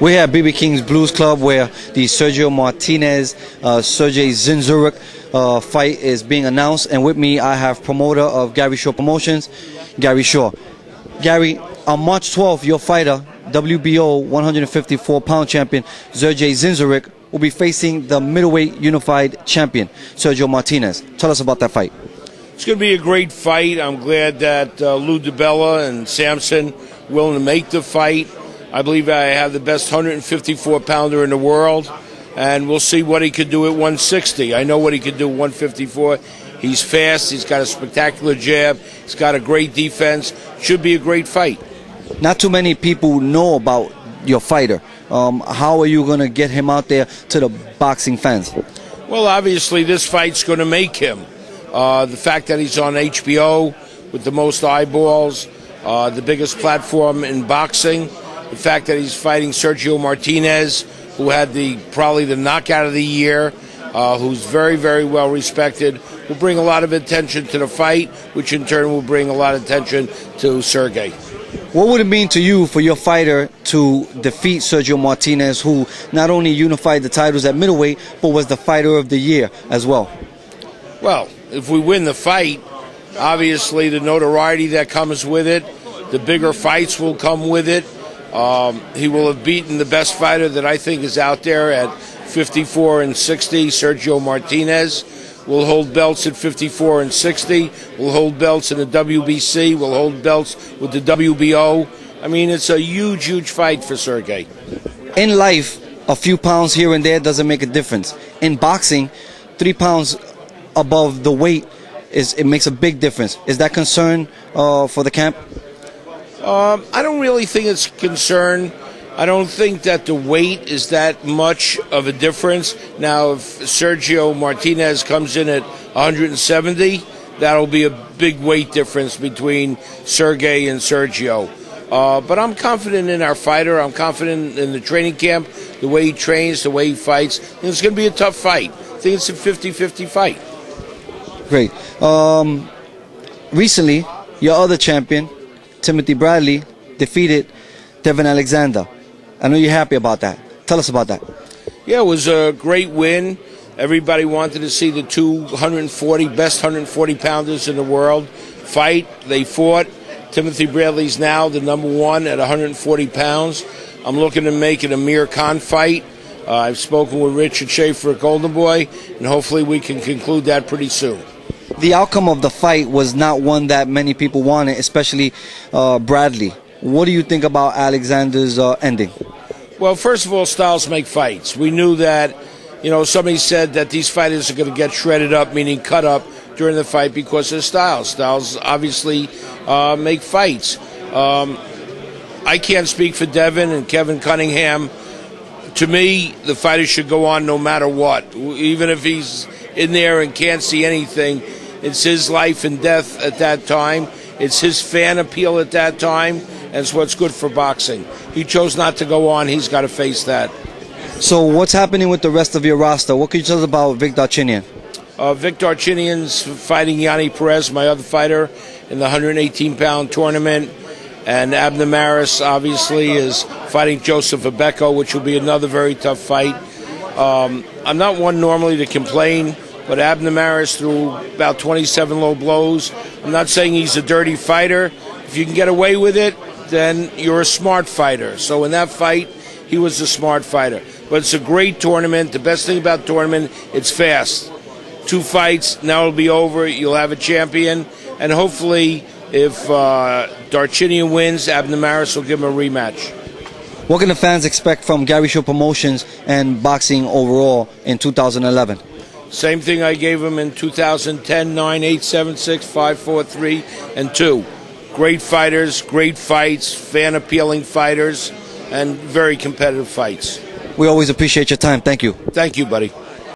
We're here at BB King's Blues Club where the Sergio Martinez, Sergey Zinzuruk fight is being announced. And with me I have promoter of Gary Shaw Promotions, Gary Shaw. Gary, on March 12th, your fighter, WBO 154-pound champion Sergey Zinzuruk, will be facing the middleweight unified champion, Sergio Martinez. Tell us about that fight. It's going to be a great fight. I'm glad that Lou DiBella and Samson willing to make the fight. I believe I have the best 154-pounder in the world, and we'll see what he could do at 160. I know what he could do at 154. He's fast. He's got a spectacular jab. He's got a great defense. Should be a great fight. Not too many people know about your fighter. How are you going to get him out there to the boxing fans? Well, obviously, this fight's going to make him. The fact that he's on HBO with the most eyeballs, the biggest platform in boxing, the fact that he's fighting Sergio Martinez, who had probably the knockout of the year, who's very, very well respected, will bring a lot of attention to the fight, which in turn will bring a lot of attention to Sergey. What would it mean to you for your fighter to defeat Sergio Martinez, who not only unified the titles at middleweight, but was the fighter of the year as well? Well, if we win the fight, obviously the notoriety that comes with it, the bigger fights will come with it. He will have beaten the best fighter that I think is out there at 54 and 60. Sergio Martinez will hold belts at 54 and 60. Will hold belts in the WBC. Will hold belts with the WBO. I mean, it's a huge, huge fight for Sergey. In life, a few pounds here and there doesn't make a difference. In boxing, 3 pounds above the weight it makes a big difference. Is that concern for the camp? I don't really think it's a concern. I don't think that the weight is that much of a difference. Now, if Sergio Martinez comes in at 170, that'll be a big weight difference between Sergey and Sergio. But I'm confident in our fighter. I'm confident in the training camp, the way he trains, the way he fights. And it's going to be a tough fight. I think it's a 50-50 fight. Great. Recently, your other champion, Timothy Bradley, defeated Devin Alexander. I know you're happy about that. Tell us about that. Yeah, it was a great win. Everybody wanted to see the best 140-pounders in the world fight. They fought. Timothy Bradley's now the #1 at 140 pounds. I'm looking to make it a Amir Khan fight. I've spoken with Richard Schaefer at Golden Boy, and hopefully we can conclude that pretty soon. The outcome of the fight was not one that many people wanted, especially Bradley. What do you think about Alexander's ending? Well, first of all, styles make fights. We knew that, somebody said that these fighters are going to get shredded up, meaning cut up, during the fight because of styles. Styles obviously make fights. I can't speak for Devin and Kevin Cunningham. To me, the fighter should go on no matter what. Even if he's in there and can't see anything, it's his life and death at that time. It's his fan appeal at that time. And it's what's good for boxing. He chose not to go on. He's got to face that. So what's happening with the rest of your roster? What can you tell us about Vic Darchinyan? Vic Darchinyan's fighting Yanni Perez, my other fighter, in the 118-pound tournament. And Abner Maris, obviously, is fighting Joseph Abeko, which will be another very tough fight. I'm not one normally to complain, but Abner Maris threw about 27 low blows. I'm not saying he's a dirty fighter. If you can get away with it, then you're a smart fighter. So in that fight, he was a smart fighter. But it's a great tournament. The best thing about the tournament, it's fast. 2 fights, now it'll be over. You'll have a champion. And hopefully, if Darchinyan wins, Abner Maris will give him a rematch. What can the fans expect from Gary Shaw Promotions and boxing overall in 2011? Same thing I gave him in 2010, 9, 8, 7, 6, 5, 4, 3, and 2. Great fighters, great fights, fan-appealing fighters, and very competitive fights. We always appreciate your time. Thank you. Thank you, buddy.